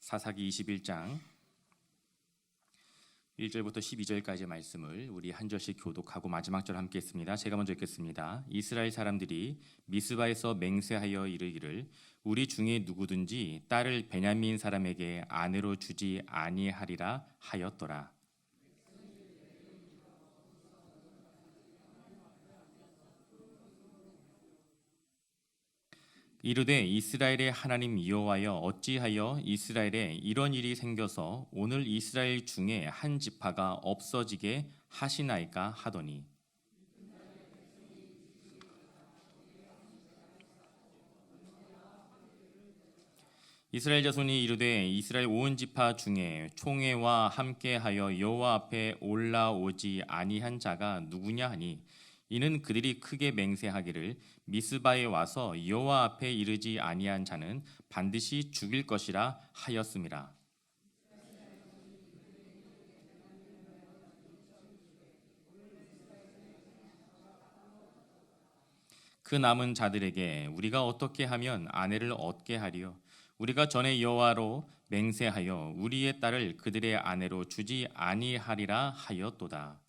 사사기 21장 1절부터 12절까지의 말씀을 우리 한 절씩 교독하고 마지막 절 함께 했습니다. 제가 먼저 읽겠습니다. 이스라엘 사람들이 미스바에서 맹세하여 이르기를 우리 중에 누구든지 딸을 베냐민 사람에게 아내로 주지 아니하리라 하였더라. 이르되 이스라엘의 하나님 여호와여 어찌하여 이스라엘에 이런 일이 생겨서 오늘 이스라엘 중에 한 지파가 없어지게 하시나이까 하더니 이스라엘 자손이 이르되 이스라엘 온 지파 중에 총회와 함께하여 여호와 앞에 올라오지 아니한 자가 누구냐 하니 이는 그들이 크게 맹세하기를 미스바에 와서 여호와 앞에 이르지 아니한 자는 반드시 죽일 것이라 하였음이라. 그 남은 자들에게 우리가 어떻게 하면 아내를 얻게 하리요? 우리가 전에 여호와로 맹세하여 우리의 딸을 그들의 아내로 주지 아니하리라 하였도다.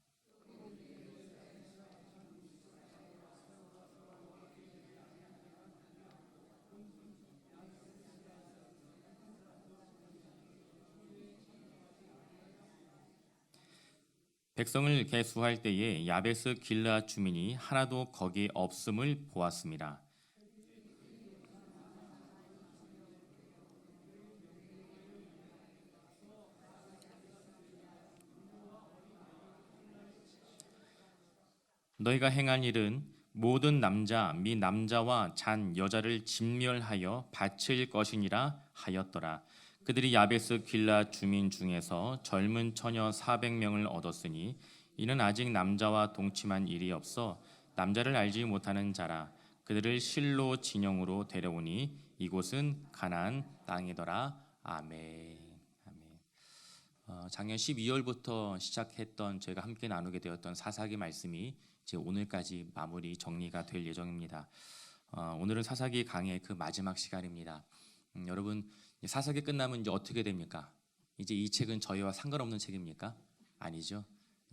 백성을 계수할 때에 야베스 길르앗 주민이 하나도 거기 없음을 보았습니다. 너희가 행한 일은 모든 남자 미 남자와 잔 여자를 진멸하여 바칠 것이니라 하였더라. 그들이 야베스 길르앗 주민 중에서 젊은 처녀 400명을 얻었으니 이는 아직 남자와 동침한 일이 없어 남자를 알지 못하는 자라. 그들을 실로 진영으로 데려오니 이곳은 가나안 땅이더라. 아멘. 작년 12월부터 시작했던 저희가 함께 나누게 되었던 사사기 말씀이 이제 오늘까지 마무리 정리가 될 예정입니다. 오늘은 사사기 강의 그 마지막 시간입니다. 여러분 사사기 끝나면 이제 어떻게 됩니까? 이제 이 책은 저희와 상관없는 책입니까? 아니죠.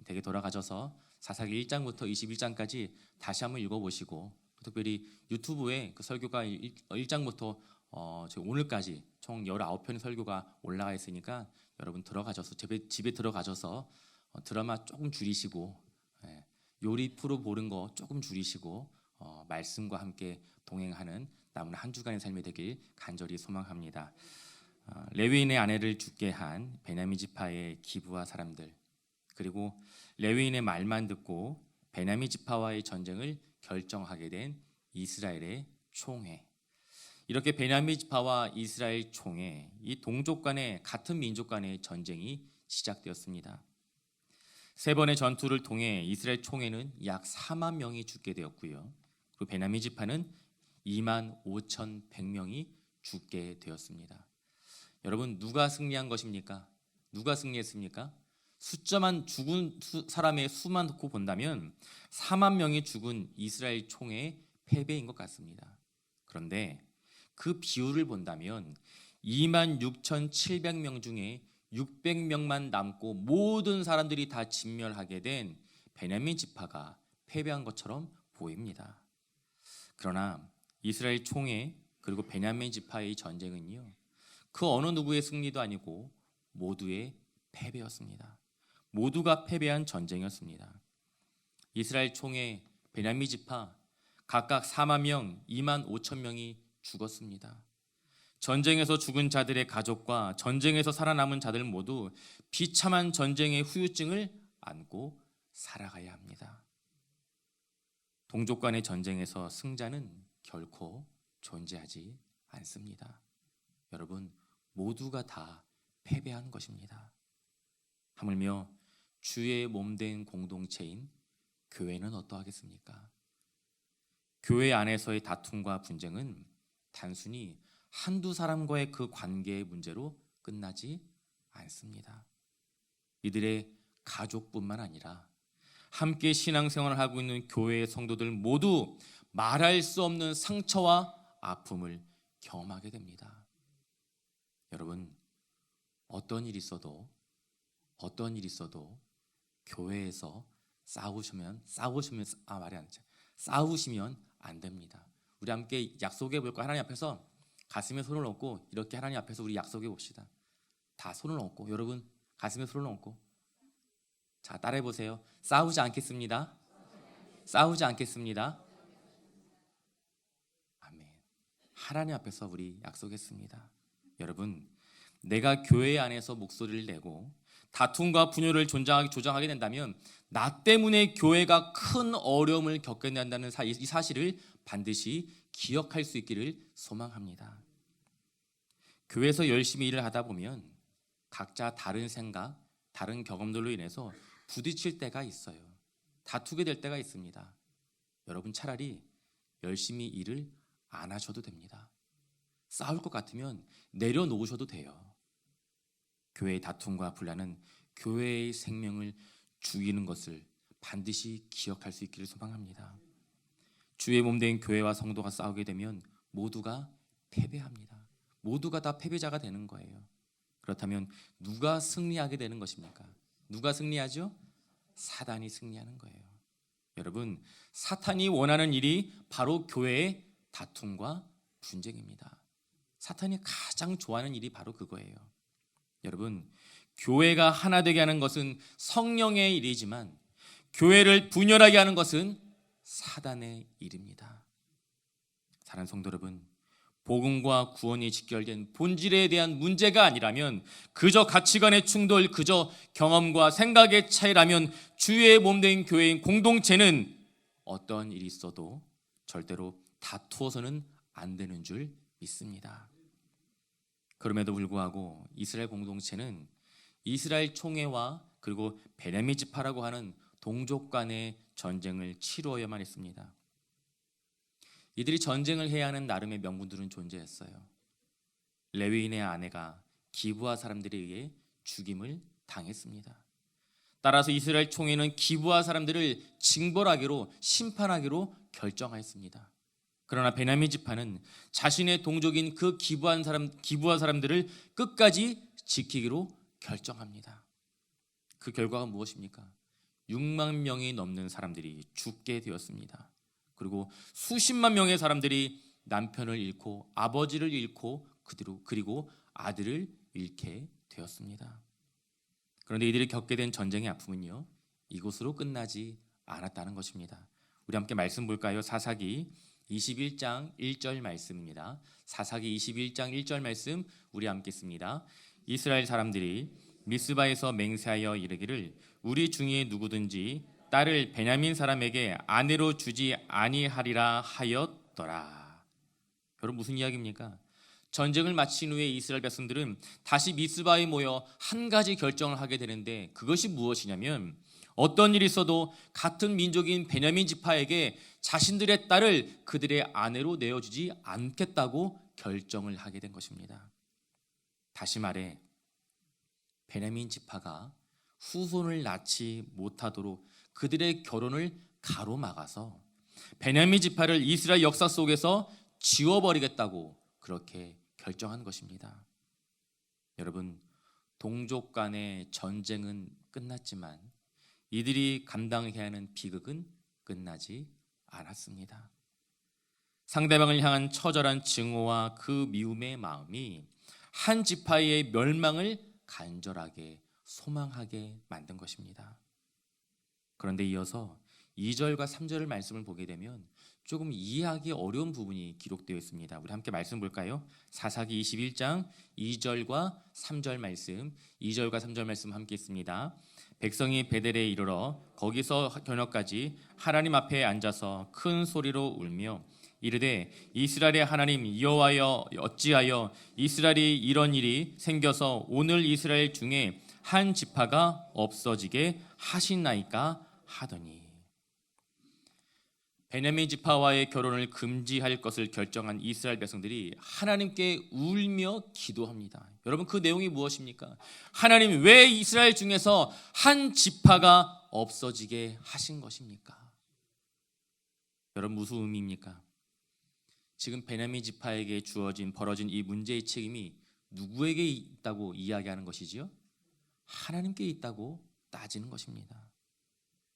되게 돌아가셔서 사사기 1장부터 21장까지 다시 한번 읽어보시고 특별히 유튜브에 그 설교가 1장부터 오늘까지 총 19편의 설교가 올라가 있으니까 여러분 들어가셔서 집에 들어가셔서 드라마 조금 줄이시고 요리 프로 보는 거 조금 줄이시고 말씀과 함께 동행하는 남은 한 주간의 삶이 되길 간절히 소망합니다. 레위인의 아내를 죽게 한 베냐민 지파의 기부와 사람들, 그리고 레위인의 말만 듣고 베냐민 지파와의 전쟁을 결정하게 된 이스라엘의 총회. 이렇게 베냐민 지파와 이스라엘 총회, 이 동족 간의 같은 민족 간의 전쟁이 시작되었습니다. 세 번의 전투를 통해 이스라엘 총회는 약 4만 명이 죽게 되었고요. 그리고 베냐민 지파는 2만 5,100명이 죽게 되었습니다. 여러분 누가 승리한 것입니까? 누가 승리했습니까? 숫자만 죽은 사람의 수만 놓고 본다면 4만 명이 죽은 이스라엘 총회의 패배인 것 같습니다. 그런데 그 비율을 본다면 2만 6,700명 중에 600명만 남고 모든 사람들이 다 진멸하게 된 베냐민 지파가 패배한 것처럼 보입니다. 그러나 이스라엘 총회 그리고 베냐민 지파의 전쟁은요, 그 어느 누구의 승리도 아니고 모두의 패배였습니다. 모두가 패배한 전쟁이었습니다. 이스라엘 총회, 베냐민 지파 각각 4만 명, 2만 5천 명이 죽었습니다. 전쟁에서 죽은 자들의 가족과 전쟁에서 살아남은 자들 모두 비참한 전쟁의 후유증을 안고 살아가야 합니다. 동족 간의 전쟁에서 승자는 결코 존재하지 않습니다. 여러분 모두가 다 패배한 것입니다. 하물며 주의 몸된 공동체인 교회는 어떠하겠습니까? 교회 안에서의 다툼과 분쟁은 단순히 한두 사람과의 그 관계의 문제로 끝나지 않습니다. 이들의 가족뿐만 아니라 함께 신앙생활을 하고 있는 교회의 성도들 모두 말할 수 없는 상처와 아픔을 경험하게 됩니다. 여러분 어떤 일이 있어도 교회에서 싸우시면 안 됩니다. 우리 함께 약속해 볼까? 하나님 앞에서 가슴에 손을 얹고 이렇게 하나님 앞에서 우리 약속해 봅시다. 다 손을 얹고, 여러분 가슴에 손을 얹고, 자, 따라해 보세요. 싸우지 않겠습니다. 싸우지 않겠습니다. 아멘. 하나님 앞에서 우리 약속했습니다. 여러분, 내가 교회 안에서 목소리를 내고 다툼과 분열을 조장하게 된다면 나 때문에 교회가 큰 어려움을 겪게 된다는 이 사실을 반드시 기억할 수 있기를 소망합니다. 교회에서 열심히 일을 하다 보면 각자 다른 생각, 다른 경험들로 인해서 부딪힐 때가 있어요. 다투게 될 때가 있습니다. 여러분, 차라리 열심히 일을 안 하셔도 됩니다. 싸울 것 같으면 내려놓으셔도 돼요. 교회의 다툼과 분란은 교회의 생명을 죽이는 것을 반드시 기억할 수 있기를 소망합니다. 주의 몸된 교회와 성도가 싸우게 되면 모두가 패배합니다. 모두가 다 패배자가 되는 거예요. 그렇다면 누가 승리하게 되는 것입니까? 누가 승리하죠? 사단이 승리하는 거예요. 여러분, 사탄이 원하는 일이 바로 교회의 다툼과 분쟁입니다. 사탄이 가장 좋아하는 일이 바로 그거예요. 여러분, 교회가 하나 되게 하는 것은 성령의 일이지만 교회를 분열하게 하는 것은 사단의 일입니다. 사랑하는 성도 여러분, 복음과 구원이 직결된 본질에 대한 문제가 아니라면, 그저 가치관의 충돌, 그저 경험과 생각의 차이라면 주의 몸된 교회인 공동체는 어떤 일이 있어도 절대로 다투어서는 안 되는 줄 믿습니다. 그럼에도 불구하고 이스라엘 공동체는 이스라엘 총회와 그리고 베냐민 지파라고 하는 동족 간의 전쟁을 치루어야만 했습니다. 이들이 전쟁을 해야 하는 나름의 명분들은 존재했어요. 레위인의 아내가 기브아 사람들에 의해 죽임을 당했습니다. 따라서 이스라엘 총회는 기브아 사람들을 징벌하기로, 심판하기로 결정하였습니다. 그러나 베냐민 지파는 자신의 동족인 그 기브아 사람들을 끝까지 지키기로 결정합니다. 그 결과가 무엇입니까? 6만 명이 넘는 사람들이 죽게 되었습니다. 그리고 수십만 명의 사람들이 남편을 잃고 아버지를 잃고 그리고 아들을 잃게 되었습니다. 그런데 이들이 겪게 된 전쟁의 아픔은요, 이곳으로 끝나지 않았다는 것입니다. 우리 함께 말씀 볼까요? 사사기 21장 1절 말씀입니다. 사사기 21장 1절 말씀 우리 함께 씁니다. 이스라엘 사람들이 미스바에서 맹세하여 이르기를 우리 중에 누구든지 딸을 베냐민 사람에게 아내로 주지 아니하리라 하였더라. 여러분, 무슨 이야기입니까? 전쟁을 마친 후에 이스라엘 백성들은 다시 미스바에 모여 한 가지 결정을 하게 되는데, 그것이 무엇이냐면 어떤 일이 있어도 같은 민족인 베냐민 지파에게 자신들의 딸을 그들의 아내로 내어주지 않겠다고 결정을 하게 된 것입니다. 다시 말해 베냐민 지파가 후손을 낳지 못하도록 그들의 결혼을 가로막아서 베냐민 지파를 이스라엘 역사 속에서 지워버리겠다고 그렇게 결정한 것입니다. 여러분, 동족 간의 전쟁은 끝났지만 이들이 감당해야 하는 비극은 끝나지 않았습니다. 상대방을 향한 처절한 증오와 그 미움의 마음이 한 지파의 멸망을 간절하게 소망하게 만든 것입니다. 그런데 이어서 2절과 3절의 말씀을 보게 되면 조금 이해하기 어려운 부분이 기록되어 있습니다. 우리 함께 말씀 볼까요? 사사기 21장 2절과 3절 말씀, 2절과 3절 말씀 함께 있습니다. 백성이 베델에 이르러 거기서 저녁까지 하나님 앞에 앉아서 큰 소리로 울며 이르되 이스라엘의 하나님 여호와여, 어찌하여 이스라엘이 이런 일이 생겨서 오늘 이스라엘 중에 한 지파가 없어지게 하시나이까 하더니, 베냐민 지파와의 결혼을 금지할 것을 결정한 이스라엘 백성들이 하나님께 울며 기도합니다. 여러분, 그 내용이 무엇입니까? 하나님, 왜 이스라엘 중에서 한 지파가 없어지게 하신 것입니까? 여러분, 무슨 의미입니까? 지금 베냐민 지파에게 벌어진 이 문제의 책임이 누구에게 있다고 이야기하는 것이지요? 하나님께 있다고 따지는 것입니다.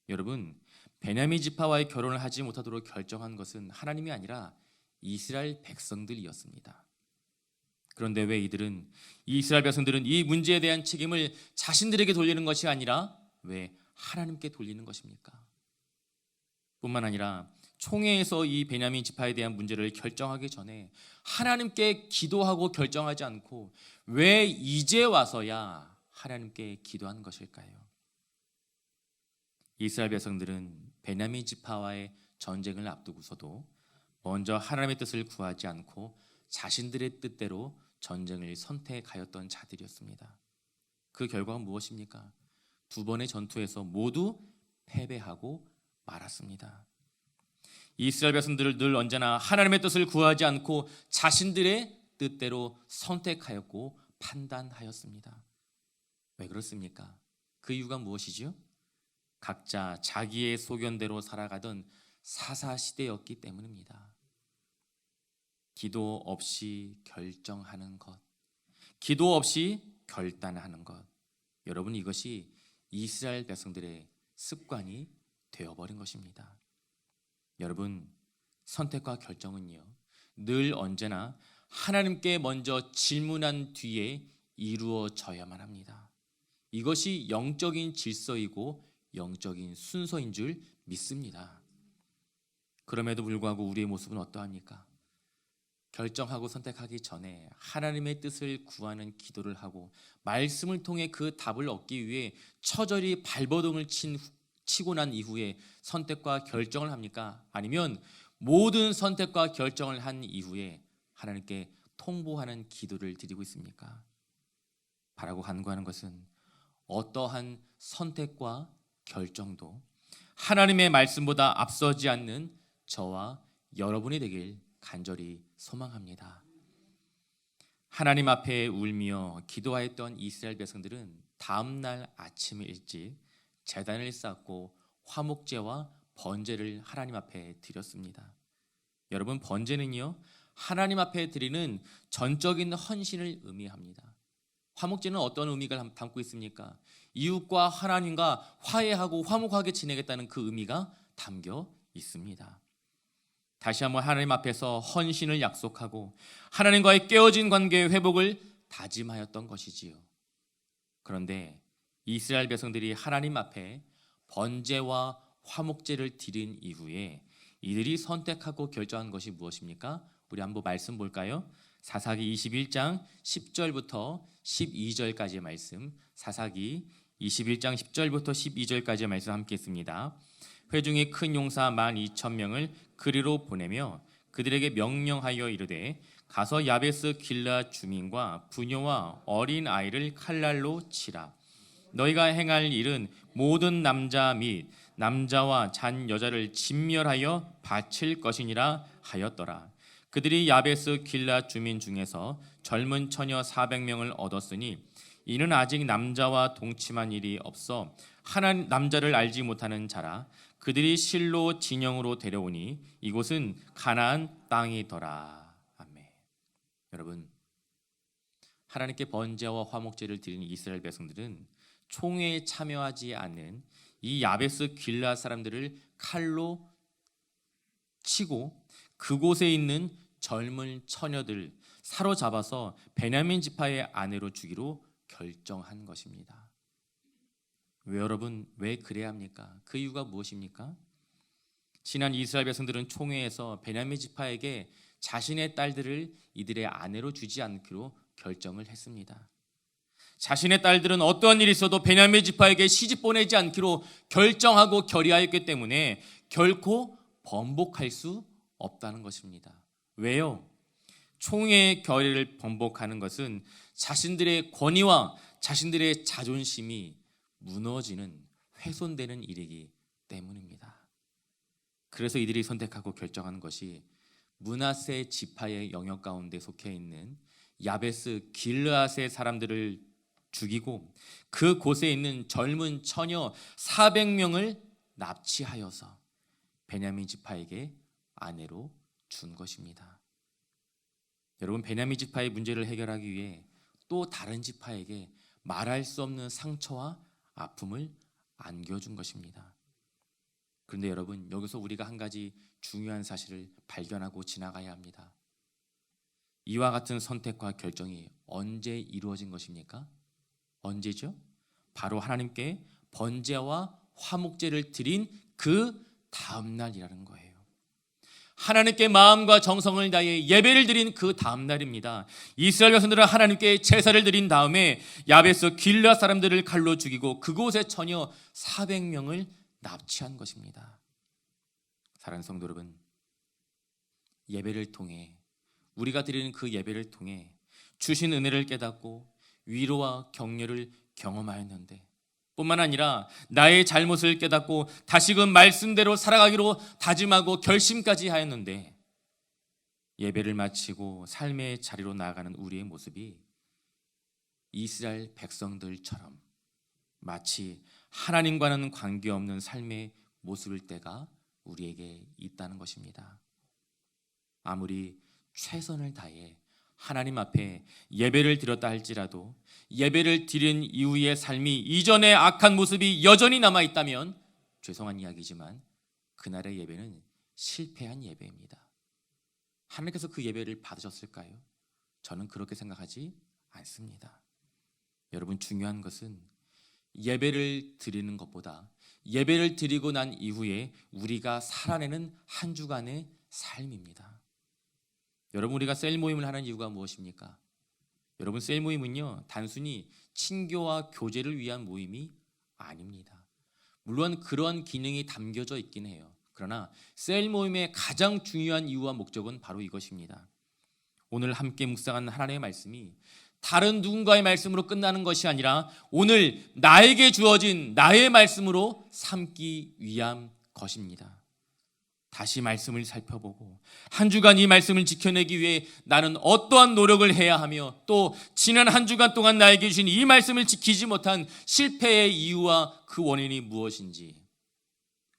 여러분, 베냐민 지파와의 결혼을 하지 못하도록 결정한 것은 하나님이 아니라 이스라엘 백성들이었습니다. 그런데 왜 이스라엘 백성들은 이 문제에 대한 책임을 자신들에게 돌리는 것이 아니라 왜 하나님께 돌리는 것입니까? 뿐만 아니라 총회에서 이 베냐민 지파에 대한 문제를 결정하기 전에 하나님께 기도하고 결정하지 않고 왜 이제 와서야 하나님께 기도하는 것일까요? 이스라엘 백성들은 베냐민 지파와의 전쟁을 앞두고서도 먼저 하나님의 뜻을 구하지 않고 자신들의 뜻대로 전쟁을 선택하였던 자들이었습니다. 그 결과가 무엇입니까? 두 번의 전투에서 모두 패배하고 말았습니다. 이스라엘 백성들을 늘 언제나 하나님의 뜻을 구하지 않고 자신들의 뜻대로 선택하였고 판단하였습니다. 왜 그렇습니까? 그 이유가 무엇이지요? 각자 자기의 소견대로 살아가던 사사시대였기 때문입니다. 기도 없이 결정하는 것, 기도 없이 결단하는 것, 여러분, 이것이 이스라엘 백성들의 습관이 되어버린 것입니다. 여러분, 선택과 결정은요, 늘 언제나 하나님께 먼저 질문한 뒤에 이루어져야만 합니다. 이것이 영적인 질서이고 영적인 순서인 줄 믿습니다. 그럼에도 불구하고 우리의 모습은 어떠합니까? 결정하고 선택하기 전에 하나님의 뜻을 구하는 기도를 하고 말씀을 통해 그 답을 얻기 위해 처절히 발버둥을 치고 난 이후에 선택과 결정을 합니까? 아니면 모든 선택과 결정을 한 이후에 하나님께 통보하는 기도를 드리고 있습니까? 바라고 간구하는 것은 어떠한 선택과 결정도 하나님의 말씀보다 앞서지 않는 저와 여러분이 되길 간절히 소망합니다. 하나님 앞에 울며 기도하였던 이스라엘 백성들은 다음 날 아침 일찍 제단을 쌓고 화목제와 번제를 하나님 앞에 드렸습니다. 여러분, 번제는요, 하나님 앞에 드리는 전적인 헌신을 의미합니다. 화목제는 어떤 의미가 담고 있습니까? 이웃과 하나님과 화해하고 화목하게 지내겠다는 그 의미가 담겨 있습니다. 다시 한번 하나님 앞에서 헌신을 약속하고 하나님과의 깨어진 관계의 회복을 다짐하였던 것이지요. 그런데 이스라엘 백성들이 하나님 앞에 번제와 화목제를 드린 이후에 이들이 선택하고 결정한 것이 무엇입니까? 우리 한번 말씀 볼까요? 사사기 21장 10절부터 12절까지의 말씀, 사사기 21장 10절부터 12절까지의 말씀 함께 있습니다. 회중이 큰 용사 12,000명을 그리로 보내며 그들에게 명령하여 이르되 가서 야베스 길라 주민과 부녀와 어린 아이를 칼날로 치라. 너희가 행할 일은 모든 남자 및 남자와 잔 여자를 진멸하여 바칠 것이니라 하였더라. 그들이 야베스 길라 주민 중에서 젊은 처녀 400명을 얻었으니 이는 아직 남자와 동침한 일이 없어 하나님 남자를 알지 못하는 자라. 그들이 실로 진영으로 데려오니 이곳은 가나안 땅이더라. 아멘. 여러분, 하나님께 번제와 화목제를 드리는 이스라엘 백성들은 총회에 참여하지 않는 이 야베스 길라 사람들을 칼로 치고 그곳에 있는 젊은 처녀들 사로잡아서 베냐민 지파의 아내로 주기로 결정한 것입니다. 여러분, 왜 그래야 합니까? 그 이유가 무엇입니까? 지난 이스라엘 백성들은 총회에서 베냐민 지파에게 자신의 딸들을 이들의 아내로 주지 않기로 결정을 했습니다. 자신의 딸들은 어떠한 일이 있어도 베냐민 지파에게 시집 보내지 않기로 결정하고 결의하였기 때문에 결코 번복할 수 없다는 것입니다. 왜요? 총회의 결의를 번복하는 것은 자신들의 권위와 자신들의 자존심이 무너지는, 훼손되는 일이기 때문입니다. 그래서 이들이 선택하고 결정한 것이 므낫세 지파의 영역 가운데 속해 있는 야베스 길르앗의 사람들을 죽이고 그 곳에 있는 젊은 처녀 400명을 납치하여서 베냐민 지파에게 아내로 준 것입니다. 여러분, 베냐민 지파의 문제를 해결하기 위해 또 다른 지파에게 말할 수 없는 상처와 아픔을 안겨준 것입니다. 그런데 여러분, 여기서 우리가 한 가지 중요한 사실을 발견하고 지나가야 합니다. 이와 같은 선택과 결정이 언제 이루어진 것입니까? 언제죠? 바로 하나님께 번제와 화목제를 드린 그 다음 날이라는 거예요. 하나님께 마음과 정성을 다해 예배를 드린 그 다음 날입니다. 이스라엘 백성들은 하나님께 제사를 드린 다음에 야베스 길르앗 사람들을 칼로 죽이고 그곳에 처녀 400명을 납치한 것입니다. 사랑하는 성도 여러분, 예배를 통해, 우리가 드리는 그 예배를 통해 주신 은혜를 깨닫고 위로와 격려를 경험하였는데, 뿐만 아니라 나의 잘못을 깨닫고 다시금 말씀대로 살아가기로 다짐하고 결심까지 하였는데, 예배를 마치고 삶의 자리로 나아가는 우리의 모습이 이스라엘 백성들처럼 마치 하나님과는 관계없는 삶의 모습일 때가 우리에게 있다는 것입니다. 아무리 최선을 다해 하나님 앞에 예배를 드렸다 할지라도 예배를 드린 이후의 삶이 이전의 악한 모습이 여전히 남아있다면 죄송한 이야기지만 그날의 예배는 실패한 예배입니다. 하나님께서 그 예배를 받으셨을까요? 저는 그렇게 생각하지 않습니다. 여러분, 중요한 것은 예배를 드리는 것보다 예배를 드리고 난 이후에 우리가 살아내는 한 주간의 삶입니다. 여러분, 우리가 셀 모임을 하는 이유가 무엇입니까? 여러분, 셀 모임은요, 단순히 친교와 교제를 위한 모임이 아닙니다. 물론 그런 기능이 담겨져 있긴 해요. 그러나 셀 모임의 가장 중요한 이유와 목적은 바로 이것입니다. 오늘 함께 묵상한 하나님의 말씀이 다른 누군가의 말씀으로 끝나는 것이 아니라 오늘 나에게 주어진 나의 말씀으로 삼기 위한 것입니다. 다시 말씀을 살펴보고 한 주간 이 말씀을 지켜내기 위해 나는 어떠한 노력을 해야 하며, 또 지난 한 주간 동안 나에게 주신 이 말씀을 지키지 못한 실패의 이유와 그 원인이 무엇인지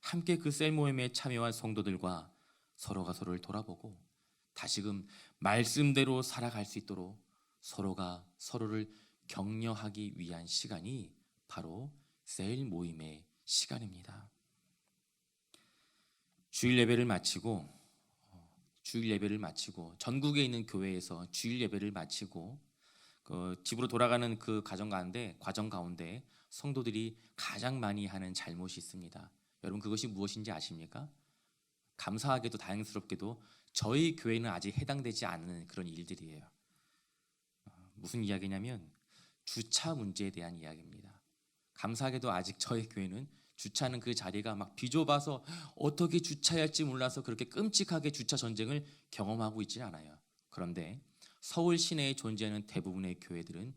함께 그 셀 모임에 참여한 성도들과 서로가 서로를 돌아보고 다시금 말씀대로 살아갈 수 있도록 서로가 서로를 격려하기 위한 시간이 바로 셀 모임의 시간입니다. 주일 예배를 마치고 전국에 있는 교회에서 주일 예배를 마치고 집으로 돌아가는 그 과정 가운데 성도들이 가장 많이 하는 잘못이 있습니다. 여러분, 그것이 무엇인지 아십니까? 감사하게도 다행스럽게도 저희 교회는 아직 해당되지 않는 그런 일들이에요. 무슨 이야기냐면 주차 문제에 대한 이야기입니다. 감사하게도 아직 저희 교회는 주차하는 그 자리가 막 비좁아서 어떻게 주차해야 할지 몰라서 그렇게 끔찍하게 주차 전쟁을 경험하고 있지는 않아요. 그런데 서울 시내에 존재하는 대부분의 교회들은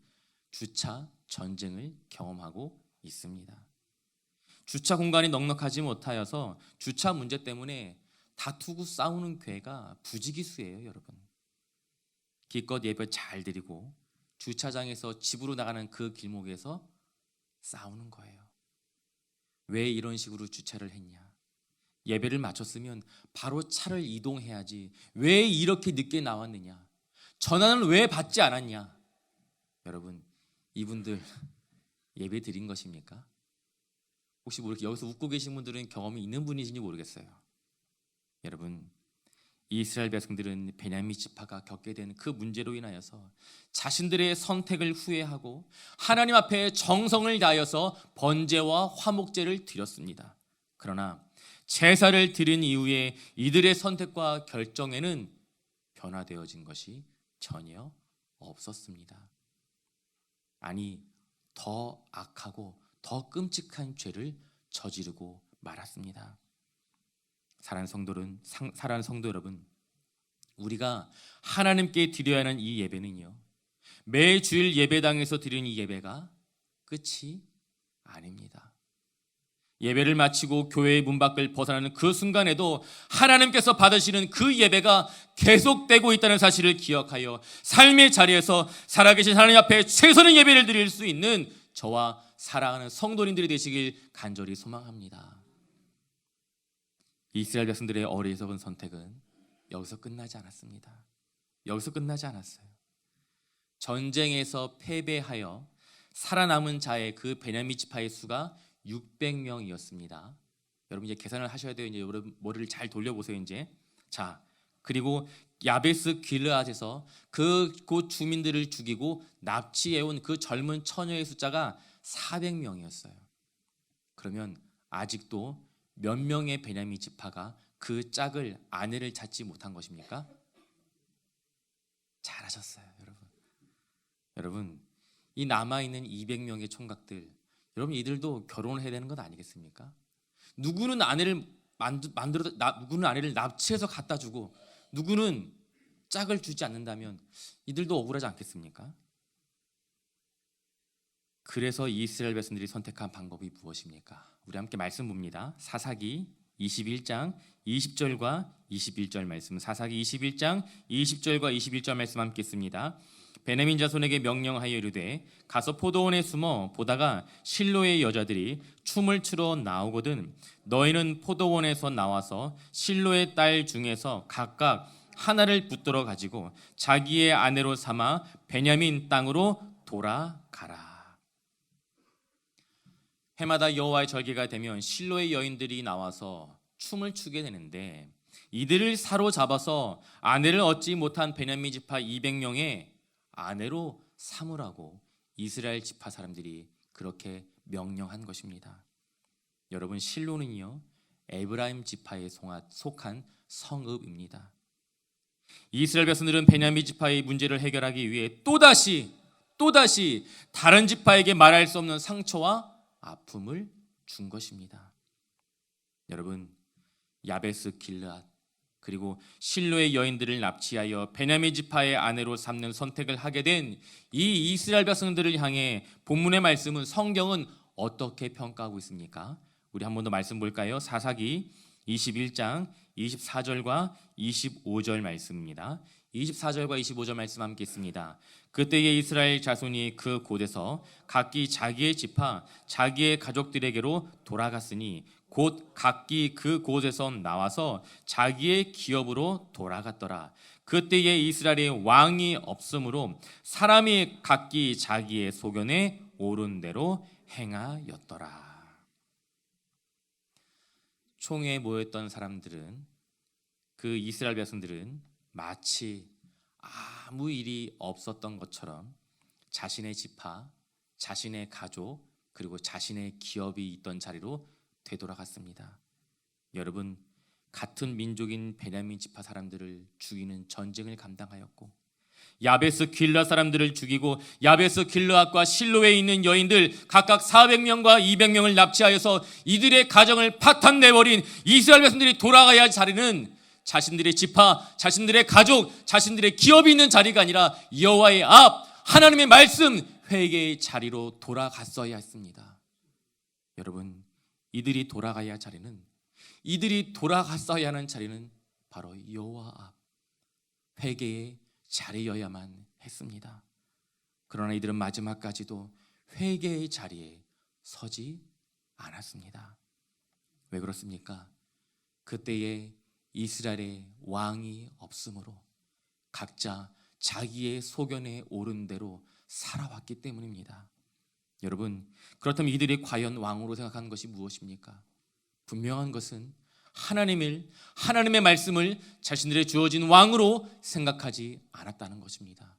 주차 전쟁을 경험하고 있습니다. 주차 공간이 넉넉하지 못하여서 주차 문제 때문에 다투고 싸우는 교회가 부지기수예요, 여러분. 기껏 예배 잘 드리고 주차장에서 집으로 나가는 그 길목에서 싸우는 거예요. 왜 이런 식으로 주차를 했냐? 예배를 마쳤으면 바로 차를 이동해야지 왜 이렇게 늦게 나왔느냐? 전화는 왜 받지 않았냐? 여러분, 이분들 예배 드린 것입니까? 혹시 여기서 웃고 계신 분들은 경험이 있는 분이신지 모르겠어요. 여러분, 이스라엘 백성들은 베냐민 지파가 겪게 된 그 문제로 인하여서 자신들의 선택을 후회하고 하나님 앞에 정성을 다하여서 번제와 화목제를 드렸습니다. 그러나 제사를 드린 이후에 이들의 선택과 결정에는 변화되어진 것이 전혀 없었습니다. 아니, 더 악하고 더 끔찍한 죄를 저지르고 말았습니다. 사랑하는 성도 여러분, 우리가 하나님께 드려야 하는 이 예배는요, 매주일 예배당에서 드리는 이 예배가 끝이 아닙니다. 예배를 마치고 교회의 문 밖을 벗어나는 그 순간에도 하나님께서 받으시는 그 예배가 계속되고 있다는 사실을 기억하여 삶의 자리에서 살아계신 하나님 앞에 최선의 예배를 드릴 수 있는 저와 사랑하는 성도님들이 되시길 간절히 소망합니다. 이스라엘 백성들의 어리석은 선택은 여기서 끝나지 않았습니다. 여기서 끝나지 않았어요. 전쟁에서 패배하여 살아남은 자의 그 베냐민 지파의 수가 600명이었습니다. 여러분 이제 계산을 하셔야 돼요. 이제 여러분 머리를 잘 돌려보세요. 이제 자, 그리고 야베스 길르앗에서 그곳 주민들을 죽이고 납치해온 그 젊은 처녀의 숫자가 400명이었어요. 그러면 아직도 몇 명의 베냐민 지파가 그 짝을 아내를 찾지 못한 것입니까? 잘하셨어요, 여러분. 여러분, 이 남아있는 200명의 총각들, 여러분 이들도 결혼을 해야 되는 것 아니겠습니까? 누구는 아내를 누구는 아내를 납치해서 갖다 주고 누구는 짝을 주지 않는다면 이들도 억울하지 않겠습니까? 그래서 이스라엘 백성들이 선택한 방법이 무엇입니까? 우리 함께 말씀 봅니다. 사사기 21장 20절과 21절 말씀, 사사기 21장 20절과 21절 말씀 함께 읽습니다. 베냐민 자손에게 명령하여 이르되 가서 포도원에 숨어 보다가 실로의 여자들이 춤을 추러 나오거든 너희는 포도원에서 나와서 실로의 딸 중에서 각각 하나를 붙들어 가지고 자기의 아내로 삼아 베냐민 땅으로 돌아가라. 해마다 여호와의 절기가 되면 실로의 여인들이 나와서 춤을 추게 되는데 이들을 사로잡아서 아내를 얻지 못한 베냐민 지파 200명의 아내로 삼으라고 이스라엘 지파 사람들이 그렇게 명령한 것입니다. 여러분 실로는요 에브라임 지파에 속한 성읍입니다. 이스라엘 백성들은 베냐민 지파의 문제를 해결하기 위해 또다시 다른 지파에게 말할 수 없는 상처와 아픔을 준 것입니다. 여러분 야베스 길르앗 그리고 실로의 여인들을 납치하여 베냐민 지파의 아내로 삼는 선택을 하게 된 이 이스라엘 백성들을 향해 본문의 말씀은 성경은 어떻게 평가하고 있습니까? 우리 한 번 더 말씀 볼까요? 사사기 21장 24절과 25절 말씀입니다. 24절과 25절 말씀 함께 있습니다. 그때에 이스라엘 자손이 그 곳에서 각기 자기의 지파 자기의 가족들에게로 돌아갔으니 곧 각기 그 곳에서 나와서 자기의 기업으로 돌아갔더라. 그때에 이스라엘에 왕이 없으므로 사람이 각기 자기의 소견에 옳은 대로 행하였더라. 총회에 모였던 사람들은 그 이스라엘 백성들은 마치 아무 일이 없었던 것처럼 자신의 지파, 자신의 가족, 그리고 자신의 기업이 있던 자리로 되돌아갔습니다. 여러분, 같은 민족인 베냐민 지파 사람들을 죽이는 전쟁을 감당하였고 야베스 길르앗 사람들을 죽이고 야베스 길르앗과 실로에 있는 여인들 각각 400명과 200명을 납치하여서 이들의 가정을 파탄내버린 이스라엘 백성들이 돌아가야 할 자리는 자신들의 지파, 자신들의 가족, 자신들의 기업이 있는 자리가 아니라 여호와의 앞, 하나님의 말씀, 회개의 자리로 돌아갔어야 했습니다. 여러분, 이들이 돌아가야 할 자리는, 이들이 돌아갔어야 하는 자리는 바로 여호와 앞, 회개의 자리여야만 했습니다. 그러나 이들은 마지막까지도 회개의 자리에 서지 않았습니다. 왜 그렇습니까? 그때에 이스라엘의 왕이 없으므로 각자 자기의 소견에 옳은 대로 살아왔기 때문입니다. 여러분, 그렇다면 이들이 과연 왕으로 생각한 것이 무엇입니까? 분명한 것은 하나님의 말씀을 자신들의 주어진 왕으로 생각하지 않았다는 것입니다.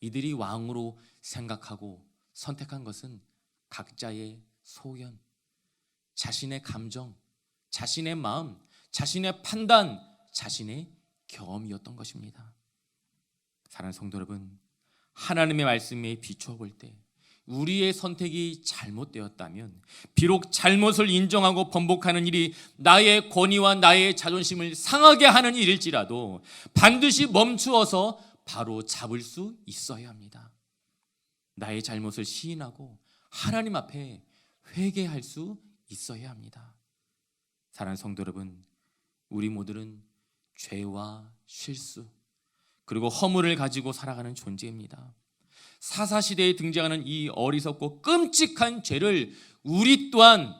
이들이 왕으로 생각하고 선택한 것은 각자의 소견, 자신의 감정, 자신의 마음, 자신의 판단, 자신의 경험이었던 것입니다. 사랑하는 성도 여러분, 하나님의 말씀에 비추어 볼 때 우리의 선택이 잘못되었다면 비록 잘못을 인정하고 번복하는 일이 나의 권위와 나의 자존심을 상하게 하는 일일지라도 반드시 멈추어서 바로 잡을 수 있어야 합니다. 나의 잘못을 시인하고 하나님 앞에 회개할 수 있어야 합니다. 사랑하는 성도 여러분, 우리 모두는 죄와 실수 그리고 허물을 가지고 살아가는 존재입니다. 사사시대에 등장하는 이 어리석고 끔찍한 죄를 우리 또한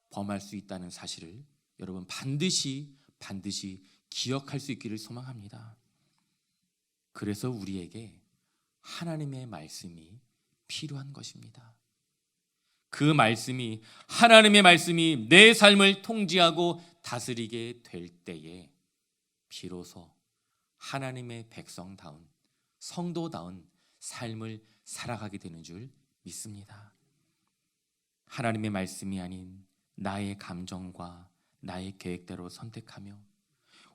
범할 수 있다는 사실을 여러분 반드시 기억할 수 있기를 소망합니다. 그래서 우리에게 하나님의 말씀이 필요한 것입니다. 그 말씀이, 하나님의 말씀이 내 삶을 통지하고 다스리게 될 때에 비로소 하나님의 백성다운, 성도다운 삶을 살아가게 되는 줄 믿습니다. 하나님의 말씀이 아닌 나의 감정과 나의 계획대로 선택하며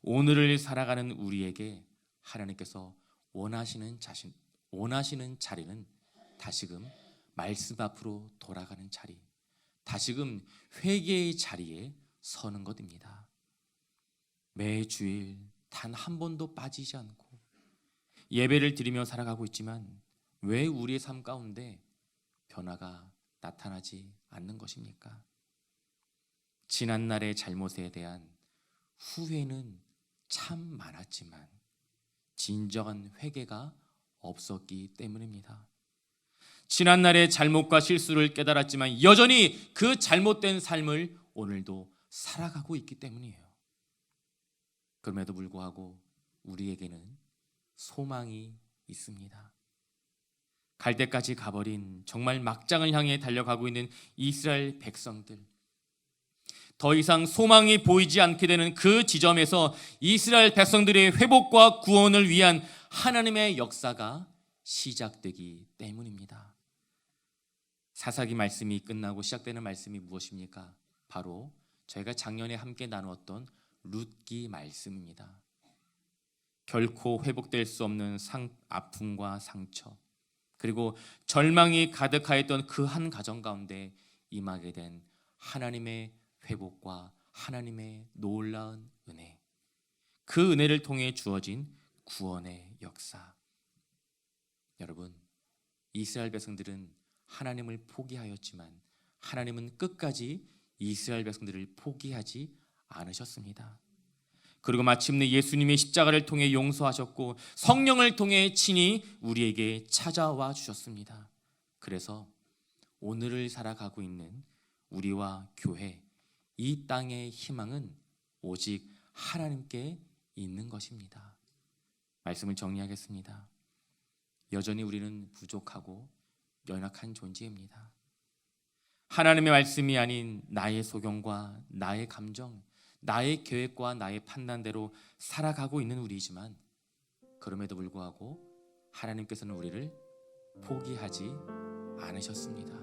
오늘을 살아가는 우리에게 하나님께서 원하시는 자리는 다시금 말씀 앞으로 돌아가는 자리, 다시금 회개의 자리에 서는 것입니다. 매 주일 단 한 번도 빠지지 않고 예배를 드리며 살아가고 있지만 왜 우리의 삶 가운데 변화가 나타나지 않는 것입니까? 지난날의 잘못에 대한 후회는 참 많았지만 진정한 회개가 없었기 때문입니다. 지난날의 잘못과 실수를 깨달았지만 여전히 그 잘못된 삶을 오늘도 살아가고 있기 때문이에요. 그럼에도 불구하고 우리에게는 소망이 있습니다. 갈 때까지 가버린 정말 막장을 향해 달려가고 있는 이스라엘 백성들, 더 이상 소망이 보이지 않게 되는 그 지점에서 이스라엘 백성들의 회복과 구원을 위한 하나님의 역사가 시작되기 때문입니다. 사사기 말씀이 끝나고 시작되는 말씀이 무엇입니까? 바로 저희가 작년에 함께 나누었던 룻기 말씀입니다. 결코 회복될 수 없는 아픔과 상처, 그리고 절망이 가득하였던 그 한 가정 가운데 임하게 된 하나님의 회복과 하나님의 놀라운 은혜, 그 은혜를 통해 주어진 구원의 역사. 여러분, 이스라엘 백성들은 하나님을 포기하였지만 하나님은 끝까지 이스라엘 백성들을 포기하지 않으셨습니다. 그리고 마침내 예수님의 십자가를 통해 용서하셨고 성령을 통해 친히 우리에게 찾아와 주셨습니다. 그래서 오늘을 살아가고 있는 우리와 교회, 이 땅의 희망은 오직 하나님께 있는 것입니다. 말씀을 정리하겠습니다. 여전히 우리는 부족하고 연약한 존재입니다. 하나님의 말씀이 아닌 나의 소견과 나의 감정, 나의 계획과 나의 판단대로 살아가고 있는 우리이지만 그럼에도 불구하고 하나님께서는 우리를 포기하지 않으셨습니다.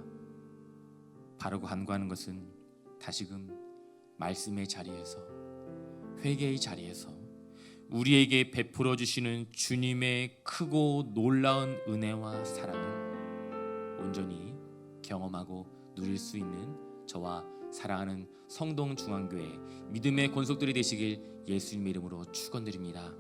바르고 간구하는 것은 다시금 말씀의 자리에서, 회개의 자리에서 우리에게 베풀어 주시는 주님의 크고 놀라운 은혜와 사랑을 온전히 경험하고 누릴 수 있는 저와 사랑하는 성동중앙교회 믿음의 권속들이 되시길 예수님의 이름으로 축원드립니다.